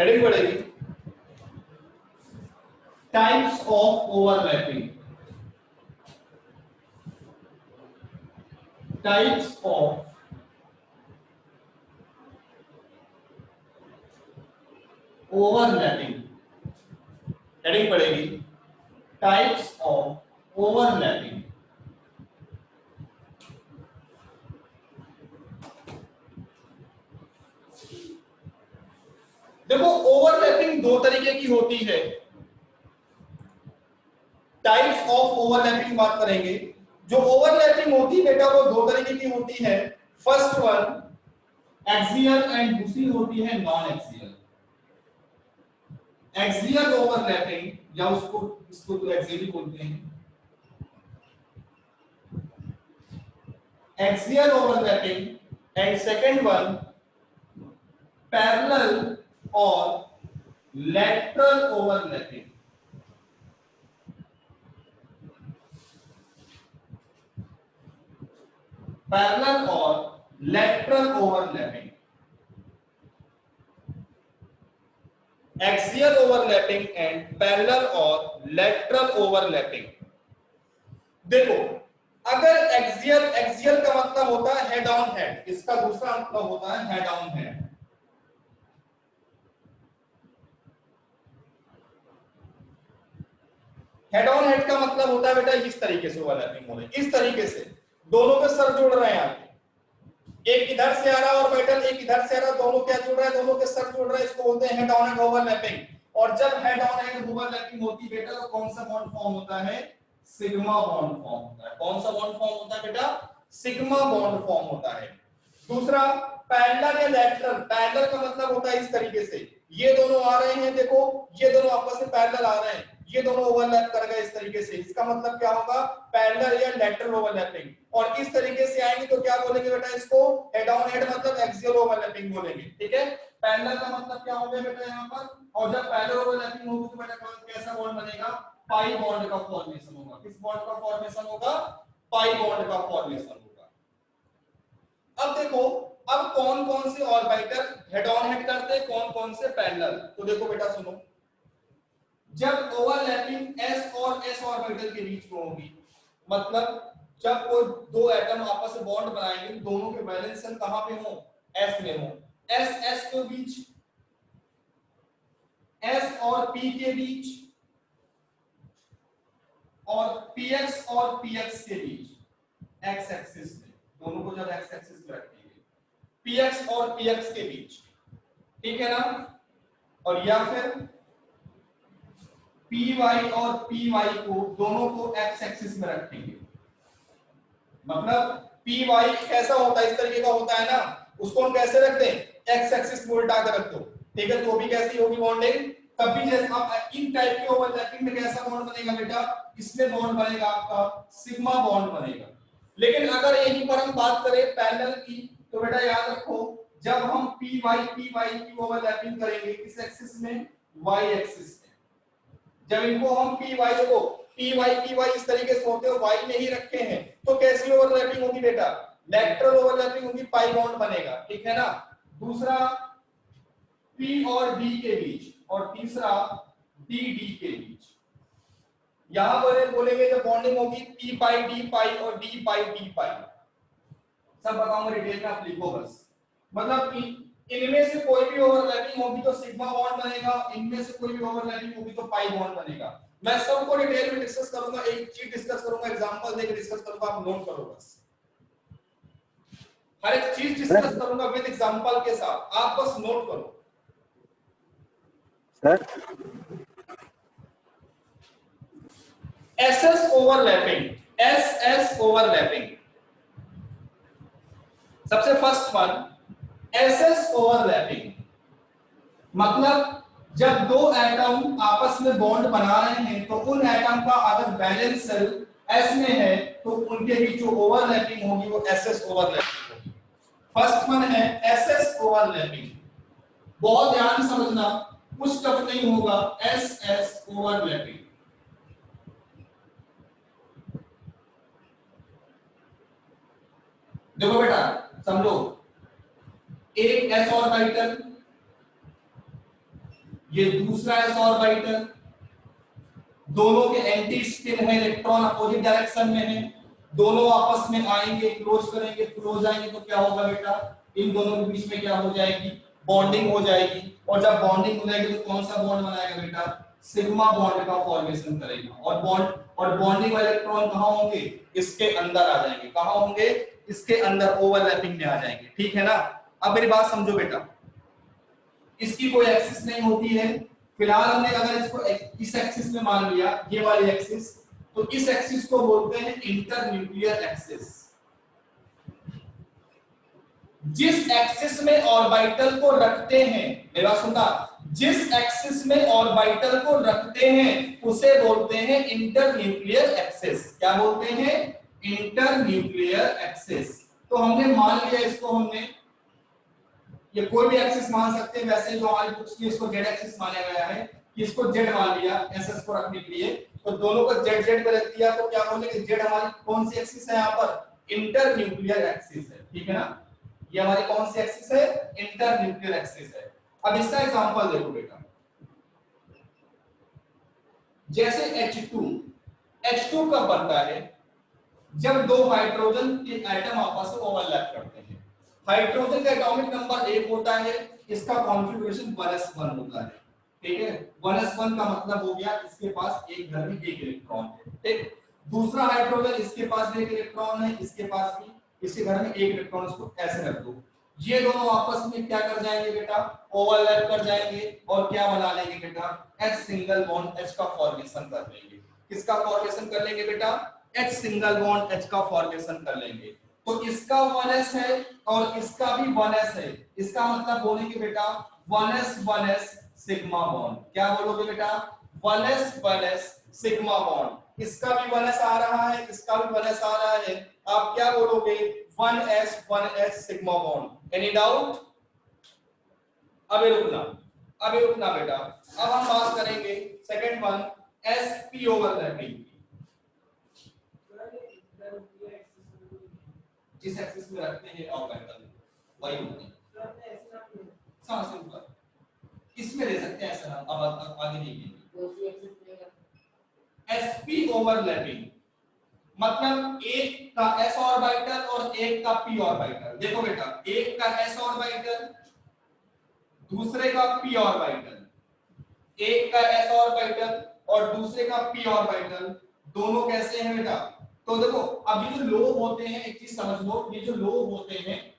Heading पड़ेगी types of overlapping, types of overlapping, heading पड़ेगी types of overlapping. देखो overlapping दो तरीके की होती है। टाइप्स ऑफ ओवरलैपिंग बात करेंगे। जो ओवरलैपिंग होती है बेटा वो दो तरीके की होती है। फर्स्ट वन एक्सियल एंड दूसरी होती है नॉन एक्सियल। एक्सियल ओवरलैपिंग या इसको तो एक्सियल ही बोलते हैं। Axial overlapping and second one parallel और लैटरल ओवरलैपिंग। पैरेलल और lateral overlapping. Axial overlapping and parallel और लैटरल ओवरलैपिंग। देखो अगर एक्सियल, एक्सियल का मतलब होता है हेड ऑन हेड, इसका दूसरा मतलब होता है head on head. Head on head का मतलब होता है बेटा इस तरीके से ओवरलैपिंग हो रही है, इस तरीके से दोनों के सर जुड़ रहे हैं आगे, एक इधर से आ रहा है और मेटल एक इधर से आ रहा है, दोनों क्या जुड़ रहा है, दोनों के सर जुड़ रहे हैं, इसको बोलते हैं हेड ऑन हेड ओवरलैपिंग। और जब हेड ऑन हेड ओवरलैपिंग होती है बेटा तो कौन सा बॉन्ड फॉर्म होता है, सिग्मा बॉन्ड फॉर्म होता है। कौन सा बॉन्ड फॉर्म होता है बेटा, सिग्मा बॉन्ड फॉर्म होता है। दूसरा पैरेलल या लैटरल, पैरेलल का मतलब होता है इस तरीके से, ये दोनों आ रहे हैं, देखो ये दोनों आपस में पैरेलल आ रहे हैं, ये दोनों ओवरलैप कर गए इस तरीके से, इसका मतलब क्या होगा पैरेलल या लैटरल ओवरलैपिंग। और इस तरीके से आएंगे तो क्या बोलेंगे बेटा, इसको हेड ऑन हेड मतलब एक्सियल ओवरलैपिंग बोलेंगे। ठीक है, पैरेलल का मतलब क्या हो गया बेटा यहाँ पर, और जब पैरेलल ओवरलैपिंग होगी तो बेटा कैसा बॉन्ड बनेगा, पाई बॉन्ड का फॉर्मेशन होगा। किस बॉन्ड का फॉर्मेशन होगा, पाई बॉन्ड का फॉर्मेशन होगा। अब देखो अब कौन कौन से ऑर्बिटल हेड ऑन हेड करते हैं, कौन कौन से पैरेलल। तो देखो बेटा सुनो, जब ओवरलैपिंग s और s ऑर्बिटल के बीच में होगी, मतलब जब कोई दो एटम आपस में बॉन्ड बनाएंगे दोनों के वैलेंस शेल कहां पे हो, s में हो, s s के बीच, s और p के बीच, और px और px के बीच x एक्सिस में, दोनों को जब x एक्सिस में रखेंगे px और px के बीच, ठीक है ना। और या फिर py और py को दोनों को x एक्सिस में रखेंगे, मतलब py कैसा होता है, इस तरीके का होता है ना, उसको हम कैसे रखते हैं, x एक्सिस में उल्टा कर रख दो। ठीक है, तो भी कैसी होगी बॉन्डिंग, तभी जैसे आप इन टाइप के ओवरलैपिंग में कैसा बॉन्ड बनेगा बेटा, इसमें बॉन्ड बनेगा आपका सिग्मा बॉन्ड बनेगा। लेकिन अगर यहीं पर हम बात करें पैरेलल की, तो बेटा याद रखो जब हम py की ओवरलैपिंग करेंगे किस एक्सिस में, y एक्सिस में, जब इनको हम py को py इस तरीके से होते हुए y में ही रखे हैं तो कैसी ओवरलैपिंग होगी बेटा, लैटरल ओवरलैपिंग होगी, पाई बॉन्ड बनेगा। ठीक है ना। दूसरा p और d के बीच, और तीसरा d d के बीच, यहां पर बोलेंगे जब बॉन्डिंग होगी p पाई d पाई और d पाई d पाई, सब बताऊंगा डिटेल में, आप लिखो बस। मतलब इनमें से कोई भी ओवरलैपिंग होगी तो सिग्मा बॉन्ड बनेगा, इनमें से कोई भी ओवरलैपिंग होगी तो पाई बॉन्ड बनेगा। मैं सबको डिटेल में डिस्कस करूंगा, एक चीज डिस्कस करूंगा, एग्जांपल देकर डिस्कस करूंगा, आप नोट करो बस, हर एक चीज डिस्कस करूंगा विद एग्जांपल के साथ, आप बस नोट करो sir. SS overlapping, SS overlapping, सबसे फर्स्ट वन एसएस ओवरलैपिंग, मतलब जब दो एटम आपस में बॉन्ड बना रहे हैं तो उन एटम का अगर बैलेंस शेल s में है तो उनके बीच जो ओवरलैपिंग होगी वो एसएस ओवरलैपिंग होगी। फर्स्ट वन है एसएस ओवरलैपिंग, बहुत ध्यान से समझना, कुछ टफ नहीं होगा, एसएस ओवरलैपिंग। देखो बेटा समझो, एक s ऑर्बिटल ये दूसरा s ऑर्बिटल, दोनों के एंटी स्पिन है, इलेक्ट्रॉन अपोजिट डायरेक्शन में है, दोनों आपस में आएंगे, क्लोज करेंगे, क्लोज आएंगे तो क्या होगा बेटा, इन दोनों के बीच में क्या हो जाएगी, बॉन्डिंग हो जाएगी। और जब बॉन्डिंग हो जाएगी तो कौन सा बॉन्ड बनाएगा बेटा, सिग्मा बॉन्ड का फॉर्मेशन करेगा। और बॉन्डिंग वाले इलेक्ट्रॉन कहां होंगे, इसके अंदर आ जाएंगे। कहां होंगे, इसके अंदर ओवरलैपिंग में आ जाएंगे। ठीक है ना। अब मेरी बात समझो बेटा, इसकी कोई एक्सिस नहीं होती है। फिलहाल हमने अगर इसको इस एक्सिस में मान लिया, ये वाली एक्सिस, तो इस एक्सिस को बोलते हैं इंटरन्यूक्लियर एक्सिस। जिस एक्सिस में ऑर्बिटल को रखते हैं, मेरा सुनना, जिस एक्सिस में ऑर्बिटल को रखते हैं उसे बोलते हैं इंटरन्यूक्लियर एक्सिस। क्या बोलते हैं, इंटरन्यूक्लियर एक्सिस। तो हमने मान लिया इसको, हमने ये कोई भी एक्सिस मान सकते हैं, वैसे जो हमारी बुक्स में इसको जेड एक्सिस माना गया है कि इसको जेड मान लिया एसएस को रखने के लिए, तो दोनों को जेड जेड पे रख दिया तो क्या बोलेंगे, जेड हमारी कौन सी एक्सिस है, यहाँ पर इंटरन्यूक्लियर एक्सिस है। ठीक है ना, ये हमारी कौन सी एक्सिस है, इंटरन्यूक्लियर एक्सिस है। अब इसका एग्जांपल देखो बेटा, जैसे H2 कब बनता है, जब दो हाइड्रोजन के एटम आपस में ओवरलैप करते हैं। हाइड्रोजन का एटॉमिक नंबर 1 होता है, इसका कॉन्फ़िगरेशन 1s1 होता है। ठीक है, 1s1 का मतलब हो गया इसके पास एक घर में एक इलेक्ट्रॉन है। ठीक, दूसरा हाइड्रोजन इसके पास भी एक इलेक्ट्रॉन है, इसके पास भी, इसके घर में एक इलेक्ट्रॉन, इसको ऐसे रख दो। ये दोनों आपस में क्या कर जाएंगे बेटा, ओवरलैप कर जाएंगे और क्या बना लेंगे बेटा, H सिंगल बॉन्ड H का फॉर्मेशन कर लेंगे। किसका फॉर्मेशन कर लेंगे बेटा, H सिंगल बॉन्ड H का फॉर्मेशन कर लेंगे। तो इसका 1s है और इसका भी 1s है, इसका मतलब बोलेंगे बेटा 1s सिग्मा बॉन्ड। क्या बोलोगे बेटा, 1s सिग्मा बॉन्ड। इसका भी 1s आ रहा है, इसका भी 1s आ रहा है, आप क्या बोलोगे, 1s sigma bond. Any doubt, अबे रुकना बेटा। अब हम बात करेंगे सेकंड वन, sp ओवरलैपिंग। जिस एक्सिस में रखते हैं ऑर्बिटल वही होती है, समझ सिंपल। इसमें ले सकते हैं ऐसा नाम, अब आगे नहीं लेंगे। sp ओवरलैपिंग मतलब एक का s ऑर्बिटल और एक का p ऑर्बिटल। देखो बेटा, एक का s ऑर्बिटल, दूसरे का p ऑर्बिटल, एक का s ऑर्बिटल और दूसरे का p ऑर्बिटल, दोनों कैसे हैं बेटा, तो देखो अब ये जो लोब होते हैं, एक चीज समझ लो, ये जो लोब होते हैं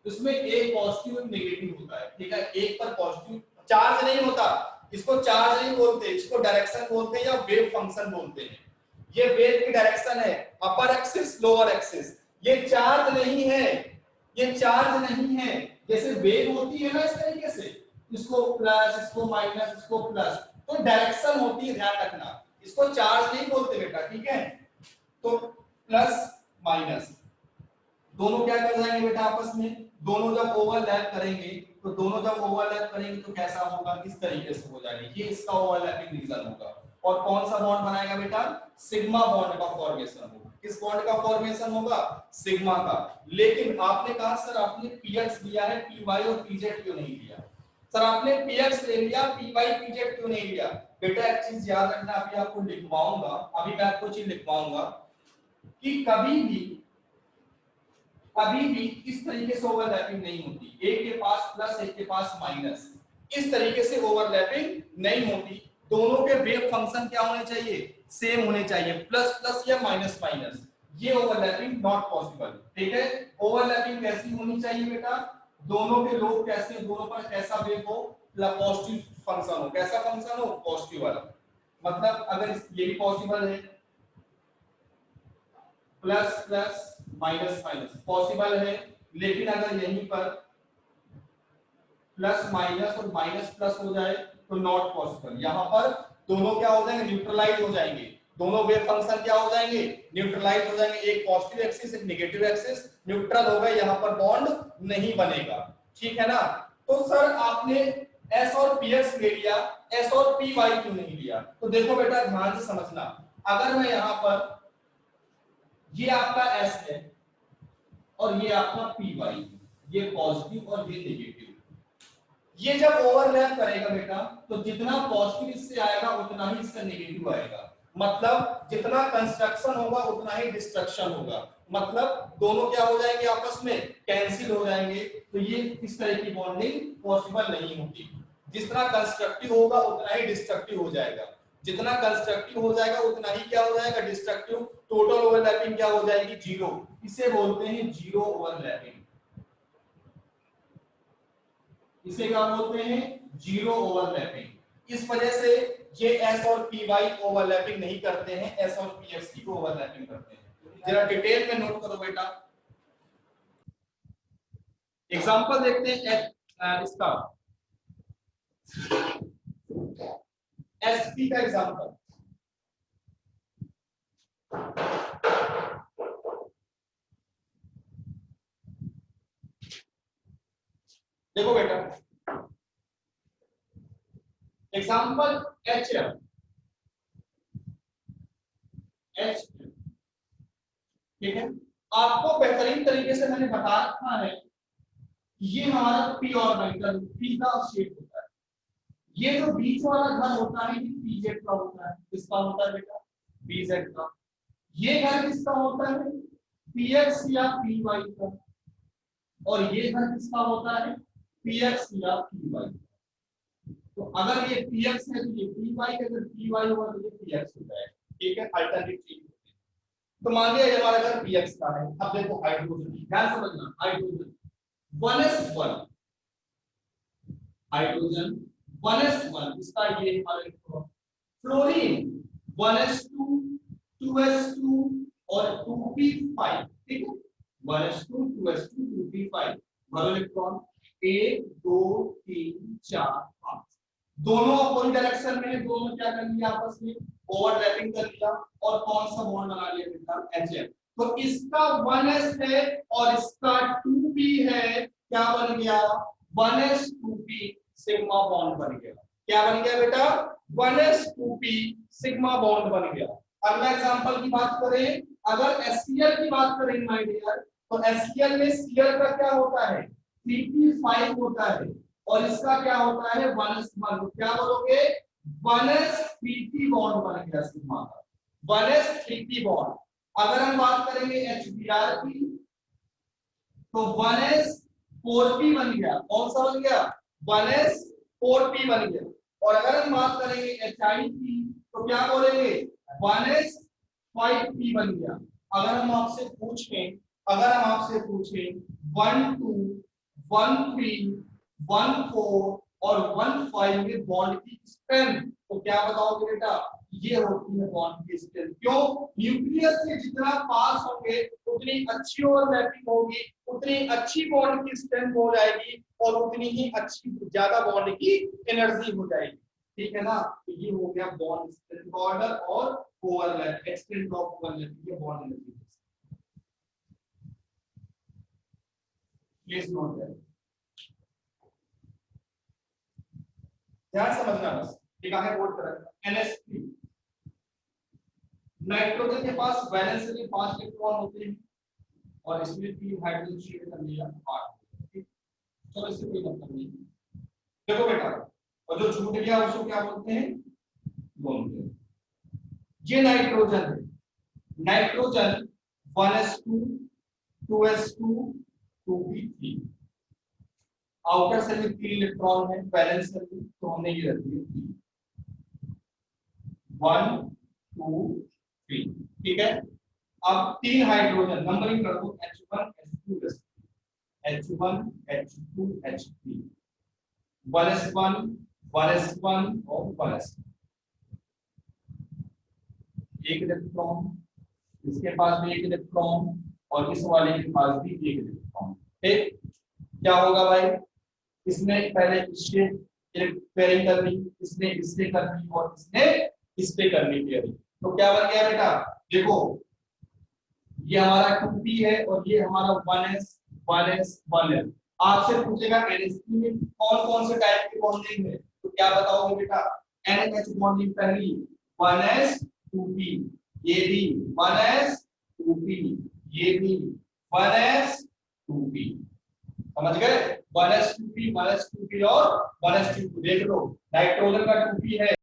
उसमें एक पॉजिटिव और नेगेटिव होता है। ठीक है, एक पर पॉजिटिव चार्ज नहीं होता, इसको चार्ज नहीं बोलते, इसको डायरेक्शन बोलते हैं या वेव फंक्शन बोलते हैं। ये वेव की डायरेक्शन है, अपर एक्सिस लोअर एक्सिस। ये चार्ज नहीं है, ये चार्ज नहीं है। जैसे वेव होती है ना इस तरीके से, इसको प्लस, इसको माइनस, इसको प्लस, तो डायरेक्शन होती है, ध्यान रखना। इसको चार्ज नहीं बोलते बेटा। ठीक है, तो प्लस माइनस दोनों क्या कर जाएंगे बेटा आपस में, दोनों जब ओवरलैप करेंगे तो कैसा होगा, इस तरीके से हो जाएगा। ये इसका ओवरलैपिंग रीजन होगा। और कौन सा बॉन्ड बनाएगा बेटा, सिग्मा बॉन्ड का फॉर्मेशन होगा। किस बॉन्ड का फॉर्मेशन होगा, सिग्मा का। लेकिन आपने कहा सर आपने px लिया है, py और pz क्यों नहीं लिया। सर आपने px ले लिया, py pz क्यों नहीं लिया। बेटा एक चीज याद रखना, अभी आपको लिखवाऊंगा, अभी मैं आपको चीज लिखवाऊंगा कि कभी भी इस तरीके से ओवरलैपिंग नहीं होती। एक के पास प्लस, एक के पास माइनस, इस तरीके से ओवरलैपिंग नहीं होती। दोनों के वेव फंक्शन क्या होने चाहिए, सेम होने चाहिए, प्लस प्लस या माइनस माइनस। ये ओवरलैपिंग नॉट पॉसिबल। ठीक है, ओवरलैपिंग कैसी होनी चाहिए बेटा, दोनों के लोब कैसे, दोनों पर कैसा वेव हो, पॉजिटिव फंक्शन हो। कैसा फंक्शन हो, पॉजिटिव वाला। मतलब अगर ये भी पॉसिबल है, plus plus minus minus possible है, लेकिन अगर यहीं पर प्लस माइनस और माइनस प्लस हो जाए तो नॉट पॉसिबल। यहां पर दोनों क्या हो जाएंगे, न्यूट्रलाइज हो जाएंगे। दोनों वेव फंक्शन क्या हो जाएंगे, न्यूट्रलाइज हो जाएंगे। एक पॉजिटिव एक्सिस, एक नेगेटिव एक्सिस, न्यूट्रल होगा, यहां पर बॉन्ड नहीं बनेगा। ठीक है ना। तो सर आपने s और px ले लिया, s और py क्यों नहीं लिया। तो देखो बेटा ध्यान से समझना, अगर मैं यहां पर, ये आपका s है और ये आपका py, ये पॉजिटिव और ये नेगेटिव, ये जब ओवरलैप करेगा बेटा तो जितना पॉजिटिव इससे आएगा उतना ही इससे नेगेटिव आएगा, मतलब जितना कंस्ट्रक्शन होगा उतना ही डिस्ट्रक्शन होगा, मतलब दोनों क्या हो जाएंगे आपस में कैंसिल हो जाएंगे। तो ये इस तरह की बॉन्डिंग पॉसिबल नहीं होती। जितना कंस्ट्रक्टिव होगा उतना ही डिस्ट्रक्टिव हो जाएगा, जितना कंस्ट्रक्टिव हो जाएगा उतना ही क्या हो जाएगा डिस्ट्रक्टिव। टोटल ओवरलैपिंग क्या हो जाएगी जीरो, इसे बोलते हैं जीरो ओवरलैपिंग, इसे क्या बोलते हैं जीरो ओवरलैपिंग। इस वजह से ये एस और पी वाई ओवरलैपिंग नहीं करते हैं, एस और पी एक्स की ओवरलैपिंग करते हैं। जरा डिटेल में नोट करो बेटा। एग्जांपल देखते हैं इसका एसपी का एग्जांपल। देखो बेटा एग्जांपल HF ठीक है। आपको बेहतरीन तरीके से मैंने बता रखा है ये हमारा पी ऑर्बिटल पी का शेप होता है, ये जो बीच वाला घर होता है ये पीजेड का होता है, किसका होता है बेटा पीजेड का। ये घर किसका होता है पीएक्स या पीवाई का, और ये घर किसका होता है पीएक्स या पीवाई। तो अगर ये पीएक्स है तो ये पीवाई, अगर पीवाई होगा तो ये पीएक्स हो जाएगा, ठीक है अल्टरनेट चीज। तो मान लिया हमारा घर पीएक्स का है। अब देखो हाइड्रोजन, ध्यान समझना, हाइड्रोजन 1s1 हाइड्रोजन 1s1 इसका ये हमारा इलेक्ट्रॉन। फ्लोरीन 1s2 2s2 और 2p5 ठीक है 1s2 2s2 2p5 हमारा इलेक्ट्रॉन 1 2 3 4 5 दोनों अपोजिट डायरेक्शन में, दोनों क्या कर लिया आपस में ओवरलैपिंग कर लिया और कौन सा बॉन्ड बना लिया बेटा HF। तो इसका 1s है और इसका 2p है, क्या बन गया 1s 2p सिग्मा बॉन्ड बन गया। क्या बन गया बेटा 1s 2p सिग्मा बॉन्ड बन गया। अगला एग्जांपल की बात करें, अगर HCl की बात करें माय डियर, तो HCl में Cl का क्या होता है 3p5 होता है और इसका क्या होता है 1s1, क्या बोलोगे 1s 3p बॉन्ड बन गया सिग्मा का 1s 3p बॉन्ड। अगर हम बात करेंगे HBr की तो 1s 4p बन गया, कौन सा बन गया 1s 4p बन गया। और अगर हम बात करेंगे HI की तो क्या बोलेंगे 1s 5p बन गया। अगर हम आपसे पूछें 1 2 1 3 1 4 और 1 5 में बॉन्ड की स्ट्रेंथ तो क्या बताओगे बेटा ये होती है बॉन्ड की स्ट्रेंथ। क्यों न्यूक्लियस से जितना पास होंगे उतनी अच्छी ओवरलैपिंग होगी, उतनी अच्छी बॉन्ड की स्ट्रेंथ हो जाएगी और उतनी ही अच्छी ज्यादा बॉन्ड की एनर्जी हो जाएगी, ठीक है ना। तो ये हो गया बॉन्ड स्ट्रेंथ ऑर्डर और ओवरलैप एक्सटेंट ऑफ ओवरलैप ये bond energy. Please note that, ध्यान समझना बस, ठीक है बोर्ड पर NH3 नाइट्रोजन के पास वैलेंस में 5 इलेक्ट्रॉन होते हैं और इसमें 3 हाइड्रोजन शेयर कर लिया 8, ठीक। चलो इससे कोई मतलब नहीं। देखो बेटा और जो छूट गया उसको क्या बोलते हैं बोलते हैं ये नाइट्रोजन है, nitrogen 1s2 2s2 2p3 outer cell में 3 इलेक्ट्रॉन है, वैलेंस सेल में तो हमने ये रख दिया 1 2 3, ठीक है। अब 3 हाइड्रोजन नंबरिंग कर दो H1 H2 H1 H2 H3 1s1 1s1 और 1s1 एक इलेक्ट्रॉन, इसके पास भी एक इलेक्ट्रॉन और इस वाले के पास भी एक इलेक्ट्रॉन, ठीक। क्या होगा भाई इसने पहले इससे पेयरिंग करनी, इसने इससे करनी और इसने इससे करनी पेयरिंग, तो क्या बन गया बेटा देखो ये हमारा 2p है और ये हमारा 1s 1 आपसे पूछेगा NH3 में कौन कौन से टाइप की बॉन्डिंग है तो क्या बताओगे बेटा NH बॉन्डिंग पहली 1s 2p, ये भी 1s 2p, ये भी 1s 2p, समझ गए? 1s2p और 1s2 देख लो, नाइट्रोजन का 2p है